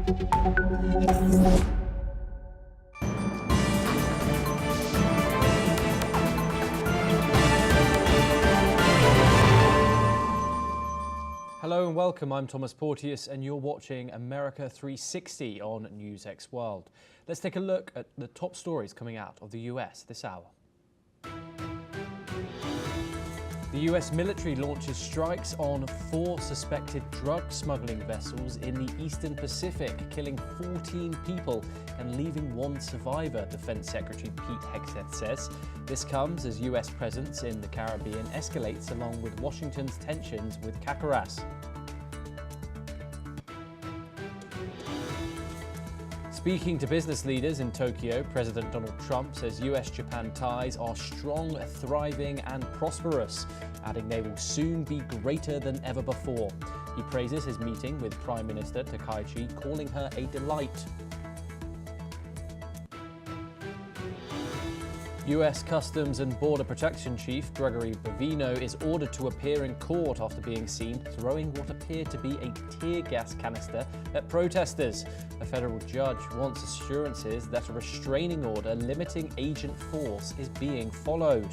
Hello and welcome, I'm Thomas Porteous and you're watching America 360 on NewsX World. Let's take a look at the top stories coming out of the US this hour. The US military launches strikes on 4 suspected drug smuggling vessels in the Eastern Pacific, killing 14 people and leaving 1 survivor, Defense Secretary Pete Hegseth says. This comes as US presence in the Caribbean escalates along with Washington's tensions with Caracas. Speaking to business leaders in Tokyo, President Donald Trump says US-Japan ties are strong, thriving and prosperous, adding they will soon be greater than ever before. He praises his meeting with Prime Minister Takaichi, calling her a delight. US Customs and Border Protection Chief Gregory Bovino is ordered to appear in court after being seen throwing what appeared to be a tear gas canister at protesters. A federal judge wants assurances that a restraining order limiting agent force is being followed.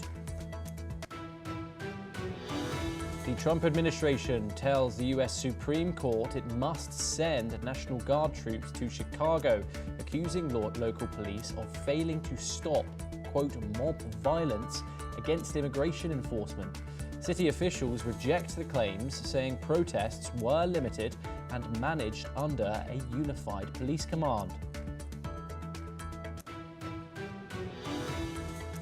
The Trump administration tells the US Supreme Court it must send National Guard troops to Chicago, accusing local police of failing to stop quote, mob violence against immigration enforcement. City officials reject the claims, saying protests were limited and managed under a unified police command.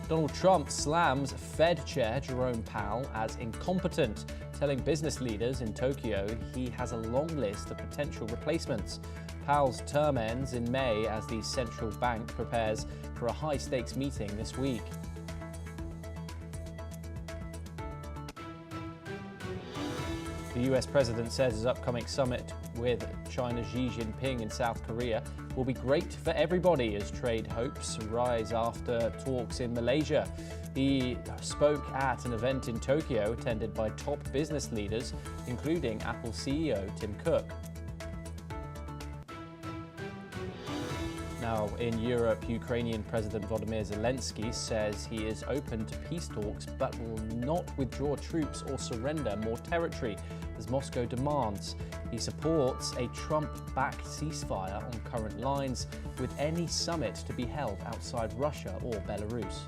Donald Trump slams Fed Chair Jerome Powell as incompetent, telling business leaders in Tokyo he has a long list of potential replacements. Powell's term ends in May as the central bank prepares for a high-stakes meeting this week. The US president says his upcoming summit with China's Xi Jinping in South Korea will be great for everybody as trade hopes rise after talks in Malaysia. He spoke at an event in Tokyo attended by top business leaders, including Apple CEO Tim Cook. Now, in Europe, Ukrainian President Volodymyr Zelensky says he is open to peace talks but will not withdraw troops or surrender more territory, as Moscow demands. He supports a Trump-backed ceasefire on current lines, with any summit to be held outside Russia or Belarus.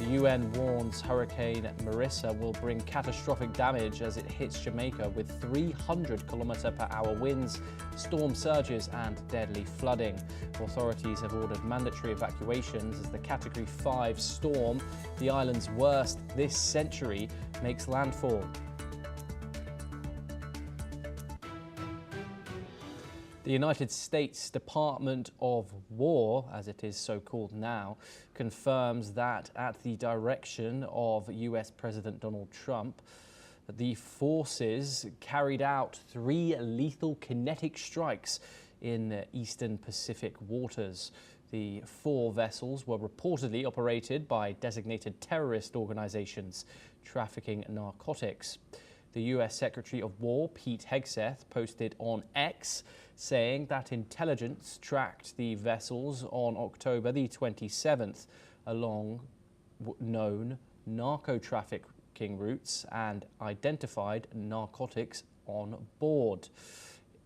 The UN warns Hurricane Marissa will bring catastrophic damage as it hits Jamaica with 300 km/h winds, storm surges and deadly flooding. Authorities have ordered mandatory evacuations as the Category 5 storm, the island's worst this century, makes landfall. The United States Department of War, as it is so called now, confirms that at the direction of US President Donald Trump, the forces carried out 3 lethal kinetic strikes in Eastern Pacific waters. The 4 vessels were reportedly operated by designated terrorist organizations trafficking narcotics. The US Secretary of War, Pete Hegseth, posted on X, saying that intelligence tracked the vessels on October the 27th along known narco-trafficking routes and identified narcotics on board.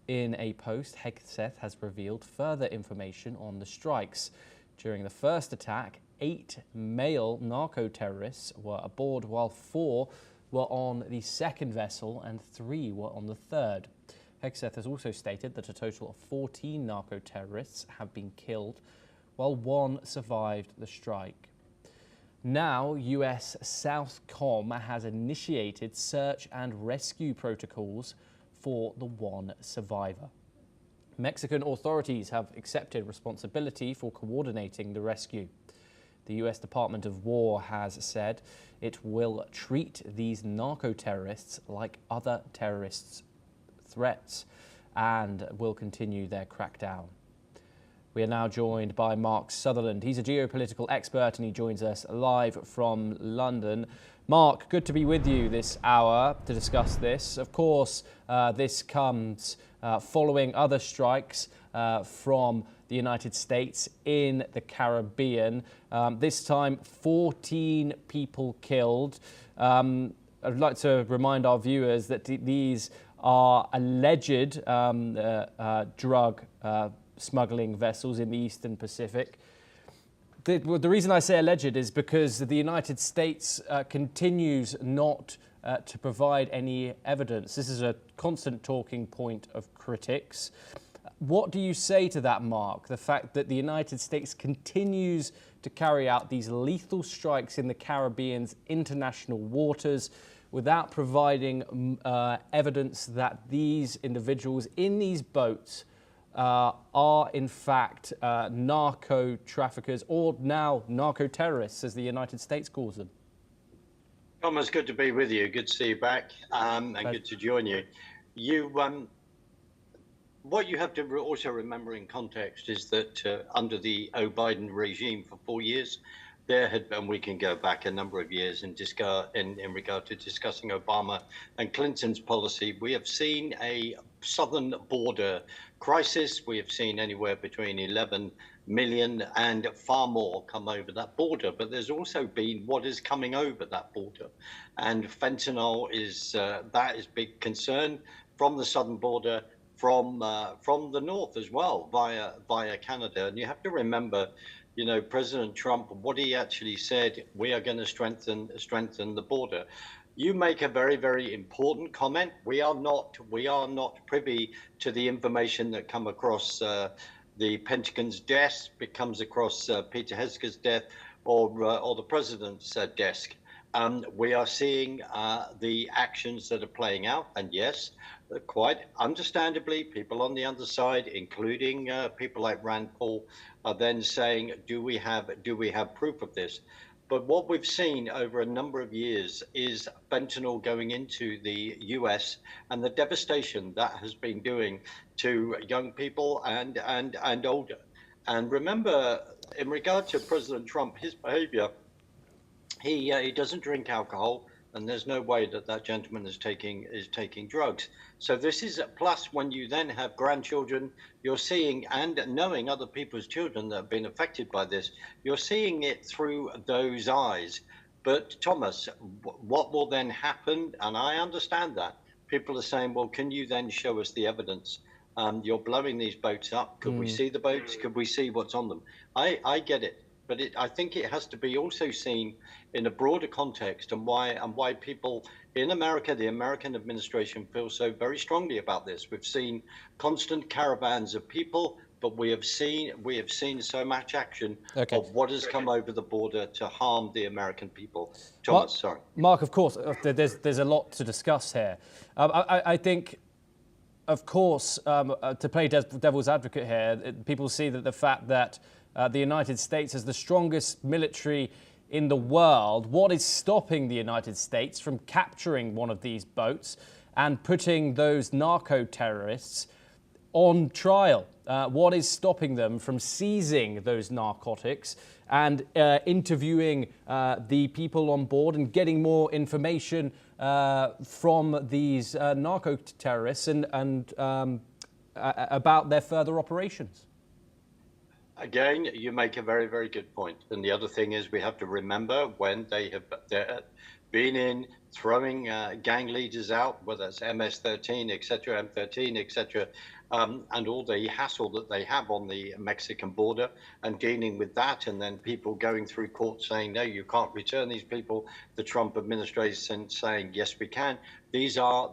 In a post, Hegseth has revealed further information on the strikes. During the first attack, 8 male narco-terrorists were aboard, while 4 were on the second vessel and 3 were on the third. Hegseth has also stated that a total of 14 narco-terrorists have been killed, while 1 survived the strike. Now, US-SOUTHCOM has initiated search and rescue protocols for the 1 survivor. Mexican authorities have accepted responsibility for coordinating the rescue. The US Department of War has said it will treat these narco-terrorists like other terrorists' threats and will continue their crackdown. We are now joined by Mark Sutherland. He's a geopolitical expert and he joins us live from London. Mark, good to be with you this hour to discuss this. Of course, this comes following other strikes from the United States in the Caribbean. This time, 14 people killed. I'd like to remind our viewers that these are alleged drug smuggling vessels in the Eastern Pacific. The reason I say alleged is because the United States continues not to provide any evidence. This is a constant talking point of critics. What do you say to that, Mark? The fact that the United States continues to carry out these lethal strikes in the Caribbean's international waters without providing evidence that these individuals in these boats are in fact narco-traffickers, or now narco-terrorists, as the United States calls them. Thomas, good to be with you. Good to see you back, and good to join you. What you have to also remember in context is that under the Biden regime for 4 years, there had been, we can go back a number of years in regard to discussing Obama and Clinton's policy. We have seen a southern border crisis. We have seen anywhere between 11 million and far more come over that border. But there's also been what is coming over that border. And fentanyl is that is big concern from the southern border, from the north as well, via Canada. And you have to remember, you know, President Trump, what he actually said, we are going to strengthen the border. You make a very, very important comment. We are not privy to the information that come across the Pentagon's desk, it comes across Peter Hegseth's desk, or the president's desk. We are seeing the actions that are playing out, and yes, quite understandably, people on the other side, including people like Rand Paul, are then saying, do we have proof of this? But what we've seen over a number of years is fentanyl going into the US and the devastation that has been doing to young people and older. And remember, in regard to President Trump, his behavior, he doesn't drink alcohol, and there's no way that gentleman is taking drugs. So this is a plus. When you then have grandchildren, you're seeing, and knowing other people's children that have been affected by this, you're seeing it through those eyes. But Thomas, what will then happen? And I understand that people are saying, well, can you then show us the evidence? You're blowing these boats up. Could we see the boats? Could we see what's on them? I get it. But I think it has to be also seen in a broader context, and why people in America, the American administration, feel so very strongly about this. We've seen constant caravans of people, but we have seen so much action of what has come over the border to harm the American people. Thomas, sorry. Mark, of course, there's a lot to discuss here. I think, of course, to play devil's advocate here, people see that the fact that the United States has the strongest military in the world. What is stopping the United States from capturing one of these boats and putting those narco-terrorists on trial? What is stopping them from seizing those narcotics and interviewing the people on board and getting more information from these narco-terrorists and about their further operations? Again, you make a very, very good point. And the other thing is, we have to remember when they're been in throwing gang leaders out, whether it's MS-13, etc., M13, etc., and all the hassle that they have on the Mexican border and dealing with that, and then people going through court saying, no, you can't return these people. The Trump administration saying, yes, we can. These are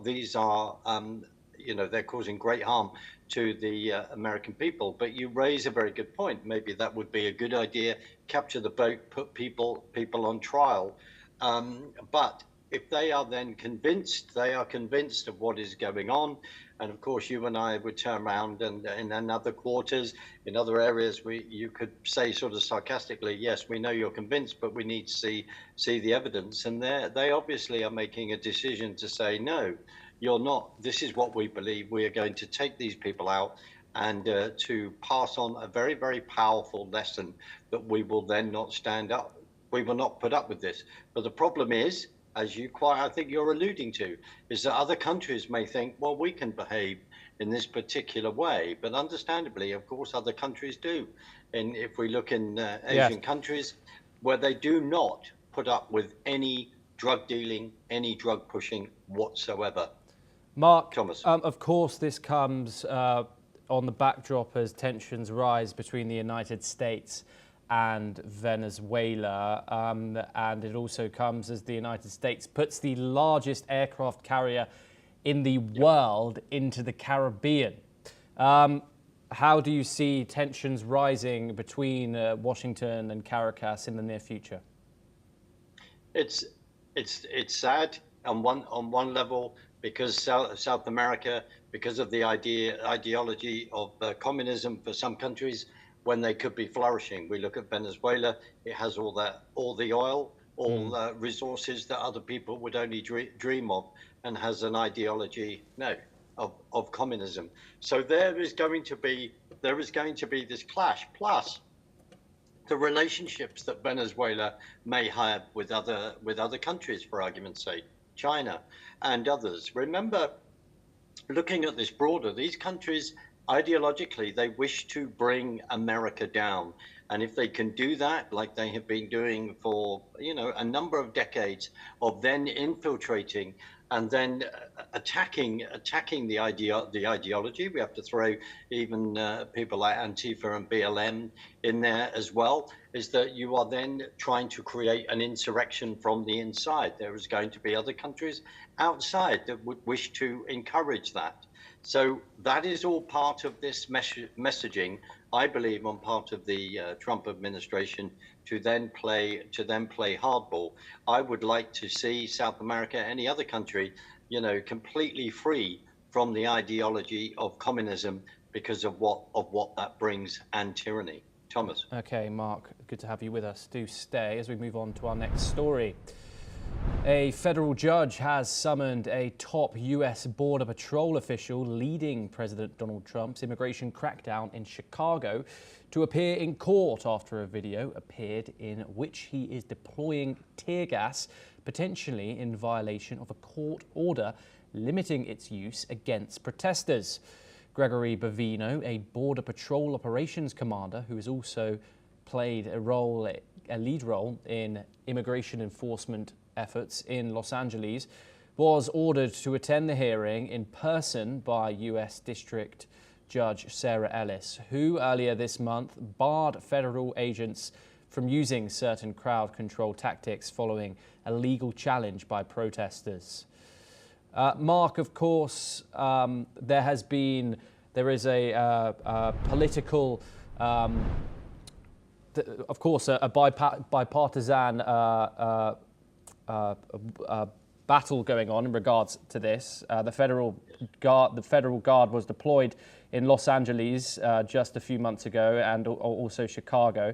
you know, they're causing great harm to the American people. But you raise a very good point. Maybe that would be a good idea. Capture the boat, put people on trial. But if they are then convinced, of what is going on. And of course, you and I would turn around and in other quarters, in other areas, you could say sort of sarcastically, yes, we know you're convinced, but we need to see the evidence. And they obviously are making a decision to say, no, you're not. This is what we believe. We are going to take these people out and to pass on a very, very powerful lesson that we will then not stand up. We will not put up with this. But the problem is, as I think you're alluding to, is that other countries may think, well, we can behave in this particular way, but understandably, of course, other countries do. And if we look in Yes. Asian countries where they do not put up with any drug dealing, any drug pushing whatsoever. Mark, Thomas. of course, this comes on the backdrop as tensions rise between the United States and Venezuela, and it also comes as the United States puts the largest aircraft carrier in the world into the Caribbean. How do you see tensions rising between Washington and Caracas in the near future? It's sad on one level, because South America, because of the ideology of communism for some countries, when they could be flourishing. We look at Venezuela; it has all the oil, all resources that other people would only dream of, and has an ideology of communism. So there is going to be this clash. Plus, the relationships that Venezuela may have with other countries, for argument's sake, China and others. Remember, looking at this broader, these countries ideologically, they wish to bring America down. And if they can do that, like they have been doing for, a number of decades, of then infiltrating and then attacking the ideology. We have to throw even people like Antifa and BLM in there as well, is that you are then trying to create an insurrection from the inside. There is going to be other countries outside that would wish to encourage that. So that is all part of this messaging, I believe, on part of the Trump administration to then play hardball. I would like to see South America, any other country, completely free from the ideology of communism because of what that brings, and tyranny. Thomas. Okay, Mark, good to have you with us. Do stay as we move on to our next story. A federal judge has summoned a top US Border Patrol official leading President Donald Trump's immigration crackdown in Chicago to appear in court after a video appeared in which he is deploying tear gas, potentially in violation of a court order limiting its use against protesters. Gregory Bovino, a Border Patrol operations commander who has also played a lead role in immigration enforcement efforts in Los Angeles, was ordered to attend the hearing in person by US District Judge Sarah Ellis, who earlier this month barred federal agents from using certain crowd control tactics following a legal challenge by protesters. Mark, of course, there is a political, of course, a bipartisan battle going on in regards to this. The federal guard was deployed in Los Angeles just a few months ago, and also Chicago.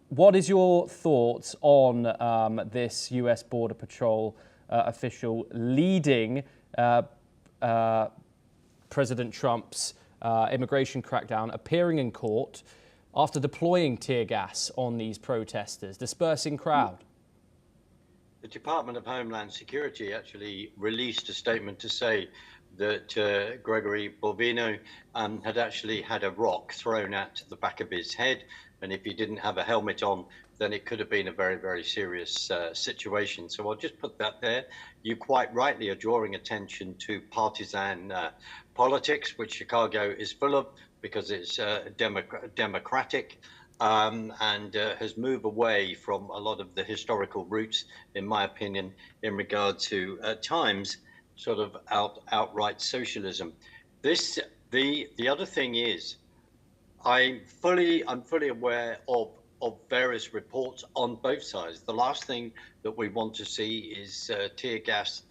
What is your thoughts on this US Border Patrol official leading President Trump's immigration crackdown, appearing in court after deploying tear gas on these protesters, dispersing crowd? The Department of Homeland Security actually released a statement to say that Gregory Bovino had actually had a rock thrown at the back of his head, and if he didn't have a helmet on, then it could have been a very, very serious situation. So I'll just put that there. You quite rightly are drawing attention to partisan politics, which Chicago is full of because it's democratic. And has moved away from a lot of the historical roots, in my opinion, in regard to, at times, sort of outright socialism. The other thing is, I'm fully aware of various reports on both sides. The last thing that we want to see is tear gas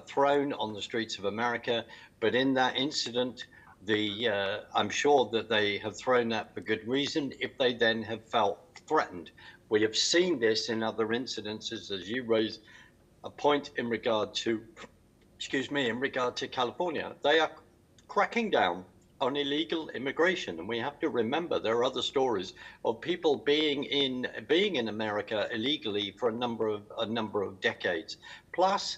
thrown on the streets of America. But in that incident, I'm sure that they have thrown that for good reason if they then have felt threatened. We have seen this in other incidences, as you raise a point in regard to California. They are cracking down on illegal immigration. And we have to remember there are other stories of people being in America illegally for a number of decades. Plus,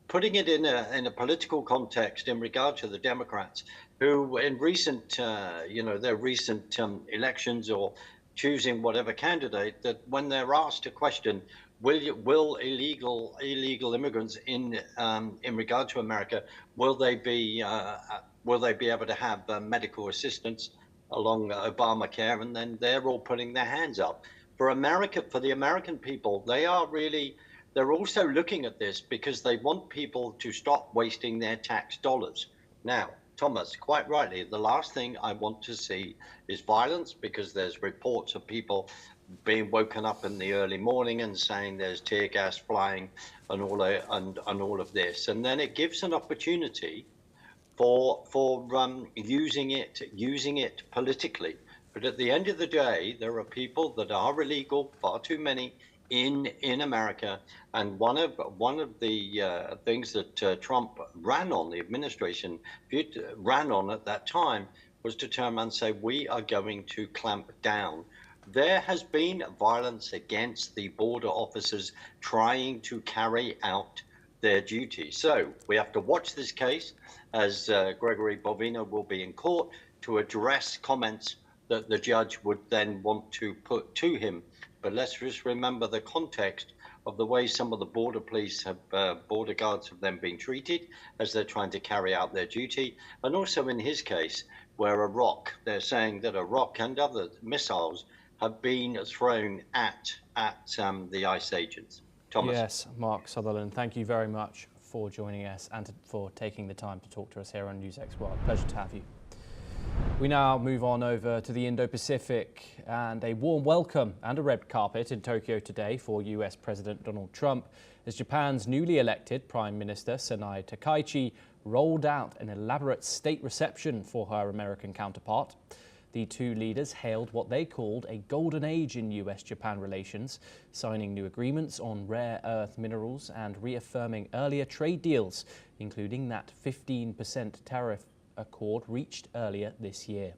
putting it in a political context in regard to the Democrats, who in recent their recent elections, or choosing whatever candidate, that when they're asked a question, will illegal immigrants in regard to America, will they be able to have medical assistance along Obamacare? And then they're all putting their hands up. For America, for the American people, they're also looking at this because they want people to stop wasting their tax dollars. Now, Thomas, quite rightly, the last thing I want to see is violence, because there's reports of people being woken up in the early morning and saying there's tear gas flying and all of this. And then it gives an opportunity for using it politically. But at the end of the day, there are people that are illegal, far too many, in America. And one of the things that Trump ran on, the administration ran on at that time, was to turn around and say, we are going to clamp down. There has been violence against the border officers trying to carry out their duty. So we have to watch this case, as Gregory Bovino will be in court to address comments that the judge would then want to put to him. But let's just remember the context of the way some of the border police border guards have then been treated as they're trying to carry out their duty. And also in his case, where they're saying that a rock and other missiles have been thrown at the ICE agents. Thomas. Yes, Mark Sutherland, thank you very much for joining us and for taking the time to talk to us here on NewsX World. Pleasure to have you. We now move on over to the Indo-Pacific, and a warm welcome and a red carpet in Tokyo today for US President Donald Trump as Japan's newly elected Prime Minister Sanae Takaichi rolled out an elaborate state reception for her American counterpart. The two leaders hailed what they called a golden age in US-Japan relations, signing new agreements on rare earth minerals and reaffirming earlier trade deals, including that 15% tariff accord reached earlier this year.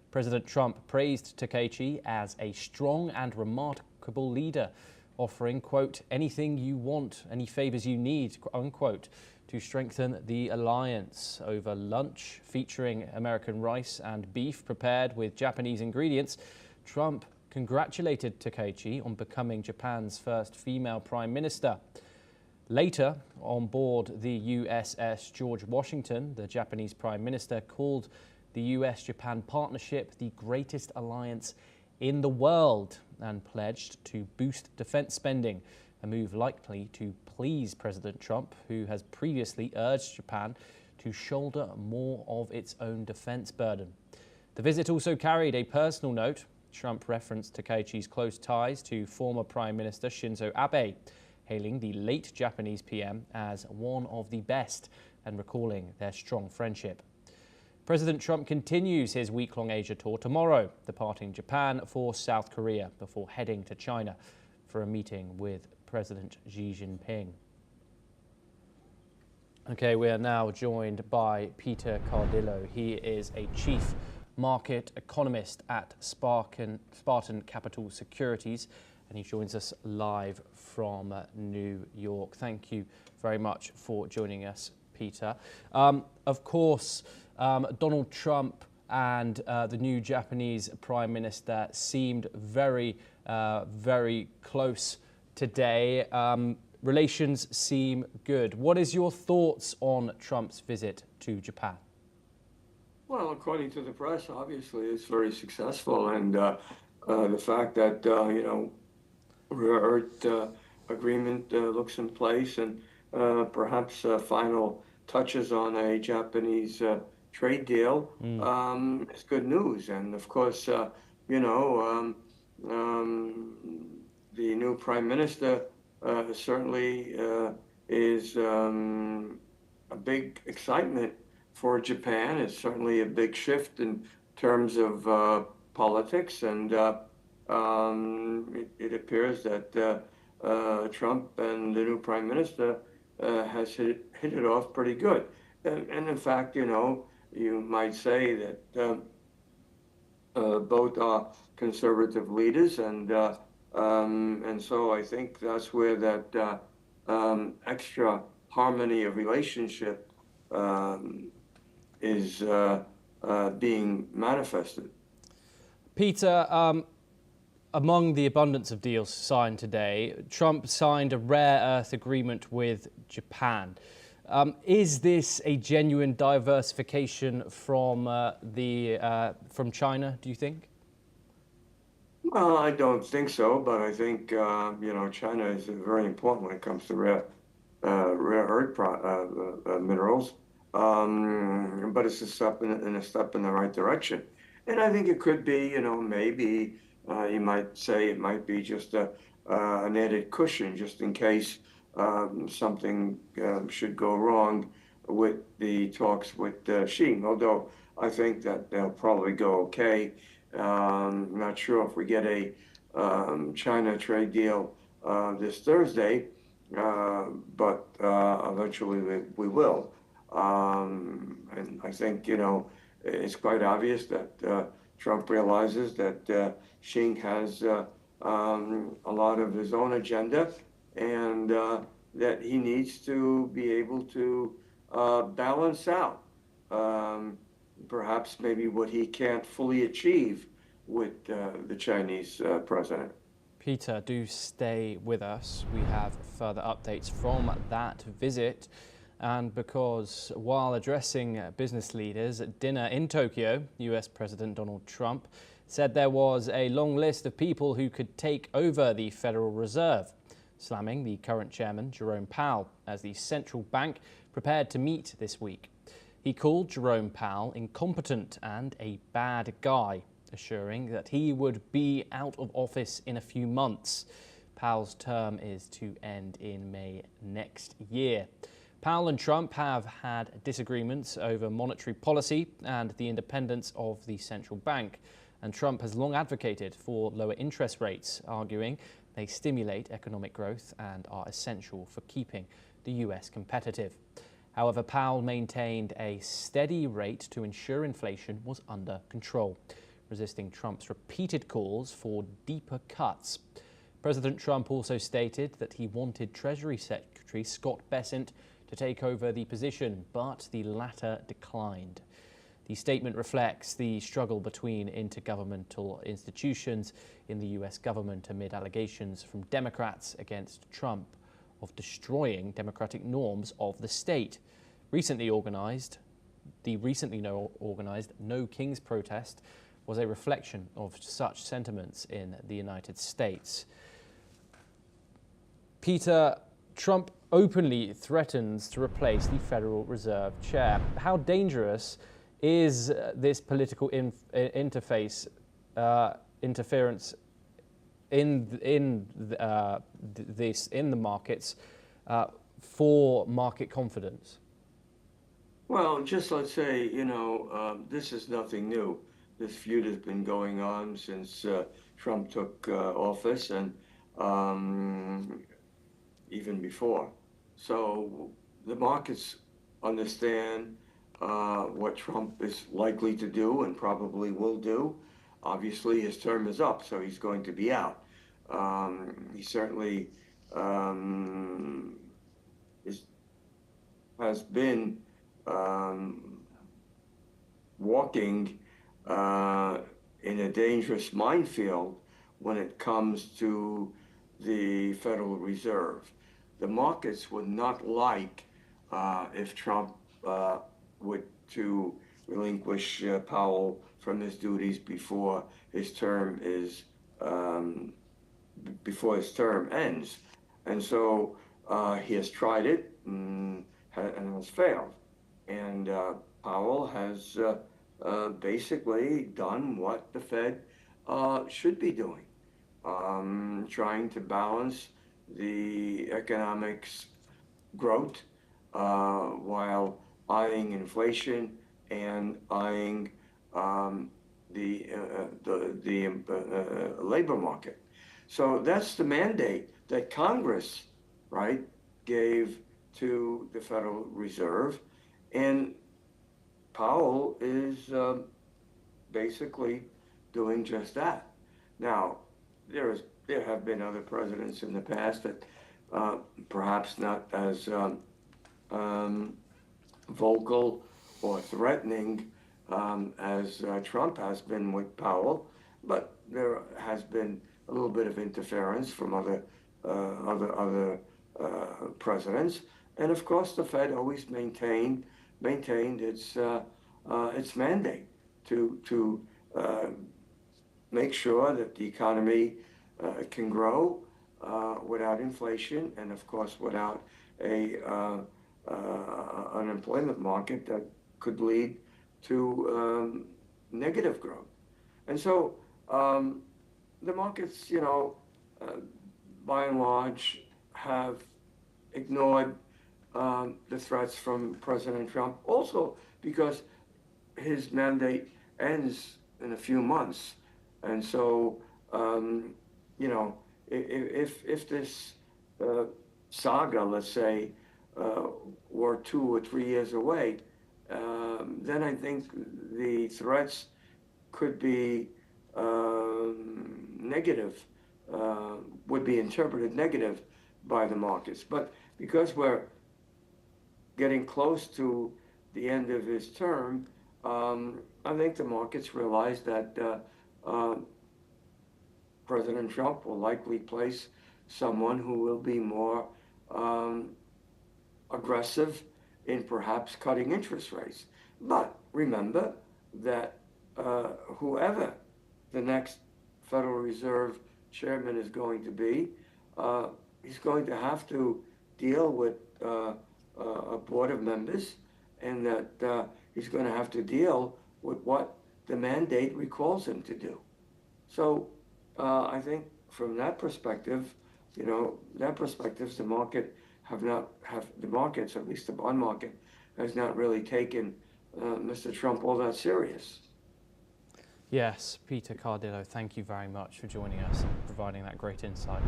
President Trump praised Takaichi as a strong and remarkable leader, offering, quote, anything you want, any favors you need, unquote, to strengthen the alliance. Over lunch featuring American rice and beef prepared with Japanese ingredients, Trump congratulated Takaichi on becoming Japan's first female prime minister. Later, on board the USS George Washington, the Japanese prime minister called the US-Japan partnership the greatest alliance in the world and pledged to boost defense spending, a move likely to please President Trump, who has previously urged Japan to shoulder more of its own defense burden. The visit also carried a personal note. Trump referenced Takaichi's close ties to former Prime Minister Shinzo Abe, hailing the late Japanese PM as one of the best and recalling their strong friendship. President Trump continues his week-long Asia tour tomorrow, departing Japan for South Korea before heading to China for a meeting with President Xi Jinping. Okay, we are now joined by Peter Cardillo. He is a chief market economist at Spartan Capital Securities, and he joins us live from New York. Thank you very much for joining us, Peter. Of course, Donald Trump and the new Japanese Prime Minister seemed very, very close today. Relations seem good. What is your thoughts on Trump's visit to Japan? Well, according to the press, obviously it's very successful, and the fact that rare earth agreement looks in place, and perhaps final touches on a Japanese trade deal is good news. And of course, the new Prime Minister certainly is a big excitement for Japan. It's certainly a big shift in terms of politics, and it appears that Trump and the new Prime Minister has hit it off pretty good. And in fact, you might say that both are conservative leaders, and so I think that's where that extra harmony of relationship is being manifested. Peter, among the abundance of deals signed today, Trump signed a rare earth agreement with Japan. Is this a genuine diversification from China, do you think? Well, I don't think so, but I think China is very important when it comes to rare earth minerals. But it's a step in the right direction, and I think it could be, maybe you might say it might be just an added cushion, just in case something should go wrong with the talks with Xi. Although I think that they'll probably go okay. I'm not sure if we get a China trade deal this Thursday, but eventually we will. And I think, it's quite obvious that Trump realizes that Xi has a lot of his own agenda, and that he needs to be able to balance out perhaps maybe what he can't fully achieve with the Chinese president. Peter, do stay with us. We have further updates from that visit. And because while addressing business leaders at dinner in Tokyo, US President Donald Trump said there was a long list of people who could take over the Federal Reserve, slamming the current chairman, Jerome Powell, as the central bank prepared to meet this week. He called Jerome Powell incompetent and a bad guy, assuring that he would be out of office in a few months. Powell's term is to end in May next year. Powell and Trump have had disagreements over monetary policy and the independence of the central bank, and Trump has long advocated for lower interest rates, arguing they stimulate economic growth and are essential for keeping the US competitive. However, Powell maintained a steady rate to ensure inflation was under control, resisting Trump's repeated calls for deeper cuts. President Trump also stated that he wanted Treasury Secretary Scott Bessent to take over the position, but the latter declined. The statement reflects the struggle between intergovernmental institutions in the US government amid allegations from Democrats against Trump of destroying democratic norms of the state. The recently organized No Kings protest was a reflection of such sentiments in the United States. Peter, Trump openly threatens to replace the Federal Reserve chair. How dangerous is this political interference in the markets for market confidence? Well, just let's say, this is nothing new. This feud has been going on since Trump took office, and even before. So the markets understand what Trump is likely to do and probably will do. Obviously, his term is up, so he's going to be out. He certainly has been walking in a dangerous minefield when it comes to the Federal Reserve. The markets would not like if Trump would to relinquish Powell from his duties before his term ends, and so he has tried it and has failed. And Powell has basically done what the Fed should be doing, trying to balance the economics growth while eyeing inflation and eyeing the labor market. So that's the mandate that Congress, right, gave to the Federal Reserve, and Powell is basically doing just that. Now, there have been other presidents in the past that perhaps not as vocal or threatening as Trump has been with Powell, but there has been a little bit of interference from other presidents, and of course the Fed always maintained its mandate to make sure that the economy can grow without inflation, and of course without a unemployment market that could lead to negative growth. And so the markets, by and large, have ignored the threats from President Trump, also because his mandate ends in a few months. And so, if this saga, let's say, were 2 or 3 years away, then I think the threats could be negative, would be interpreted negative by the markets. But because we're getting close to the end of his term, I think the markets realize that President Trump will likely place someone who will be more aggressive in perhaps cutting interest rates. But remember that whoever the next Federal Reserve chairman is going to be, he's going to have to deal with a board of members, and that he's going to have to deal with what the mandate recalls him to do. So I think from that perspective, the markets, at least the bond market, has not really taken Mr. Trump all that serious. Yes, Peter Cardillo, thank you very much for joining us and providing that great insight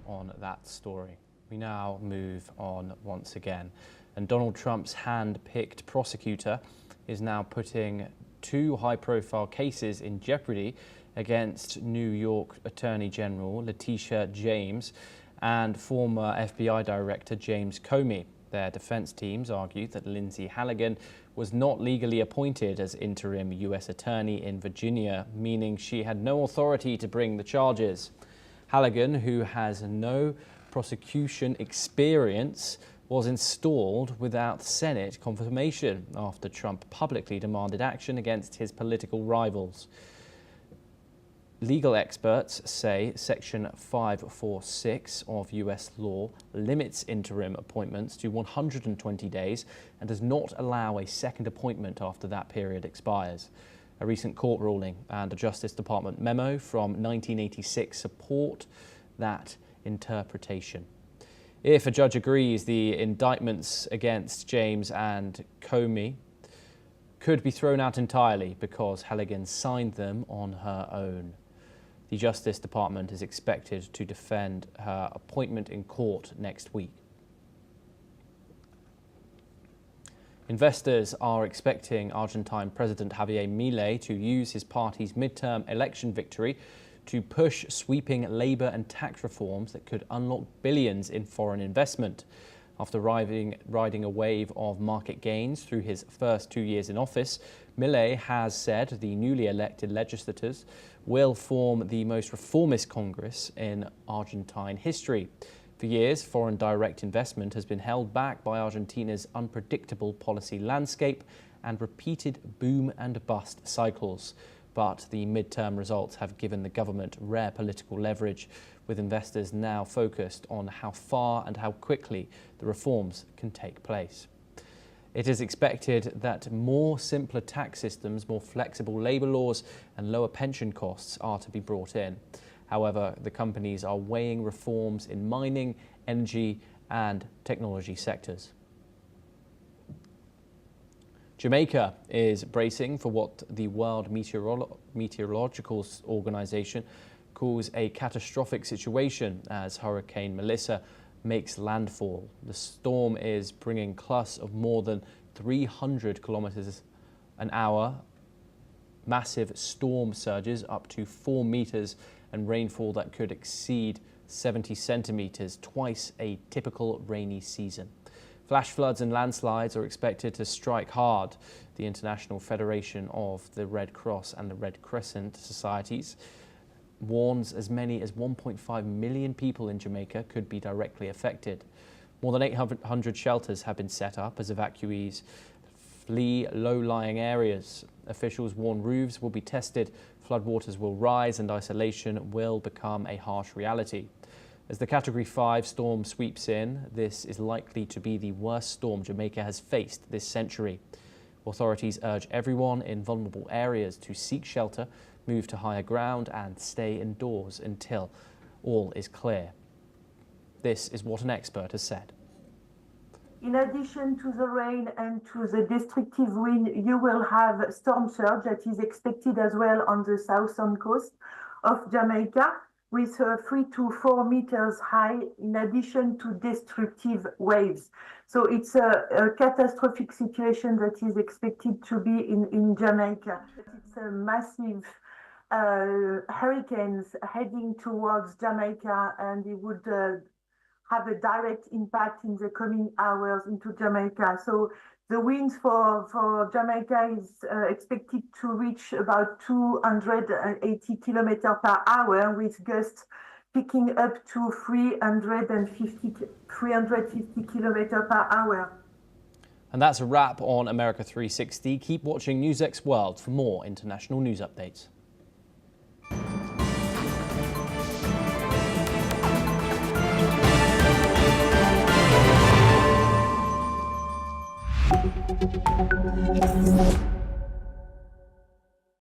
on that story. We now move on once again, and Donald Trump's hand-picked prosecutor is now putting 2 high-profile cases in jeopardy against New York Attorney General Letitia James and former FBI Director James Comey. Their defense teams argued that Lindsay Halligan was not legally appointed as interim U.S. Attorney in Virginia, meaning she had no authority to bring the charges. Halligan, who has no prosecution experience, was installed without Senate confirmation after Trump publicly demanded action against his political rivals. Legal experts say Section 546 of US law limits interim appointments to 120 days and does not allow a second appointment after that period expires. A recent court ruling and a Justice Department memo from 1986 support that interpretation. If a judge agrees, the indictments against James and Comey could be thrown out entirely because Halligan signed them on her own. The Justice Department is expected to defend her appointment in court next week. Investors are expecting Argentine President Javier Milei to use his party's midterm election victory to push sweeping labour and tax reforms that could unlock billions in foreign investment. After riding a wave of market gains through his first 2 years in office, Milei has said the newly elected legislators will form the most reformist Congress in Argentine history. For years, foreign direct investment has been held back by Argentina's unpredictable policy landscape and repeated boom and bust cycles. But the midterm results have given the government rare political leverage, with investors now focused on how far and how quickly the reforms can take place. It is expected that more simpler tax systems, more flexible labour laws and lower pension costs are to be brought in. However, the companies are weighing reforms in mining, energy and technology sectors. Jamaica is bracing for what the World Meteorological Organization calls a catastrophic situation as Hurricane Melissa makes landfall. The storm is bringing gusts of more than 300 kilometers an hour. Massive storm surges up to 4 meters and rainfall that could exceed 70 centimeters, twice a typical rainy season. Flash floods and landslides are expected to strike hard. The International Federation of the Red Cross and the Red Crescent Societies warns as many as 1.5 million people in Jamaica could be directly affected. More than 800 shelters have been set up as evacuees flee low-lying areas. Officials warn roofs will be tested, floodwaters will rise, and isolation will become a harsh reality. As the Category 5 storm sweeps in, this is likely to be the worst storm Jamaica has faced this century. Authorities urge everyone in vulnerable areas to seek shelter, move to higher ground, and stay indoors until all is clear. This is what an expert has said. In addition to the rain and to the destructive wind, you will have storm surge that is expected as well on the southern coast of Jamaica, with 3 to 4 meters high, in addition to destructive waves. So it's a catastrophic situation that is expected to be in Jamaica. It's a massive hurricanes heading towards Jamaica, and it would have a direct impact in the coming hours into Jamaica. So the winds for Jamaica is expected to reach about 280 kilometers per hour, with gusts picking up to 350 kilometers per hour. And that's a wrap on America 360. Keep watching NewsX World for more international news updates.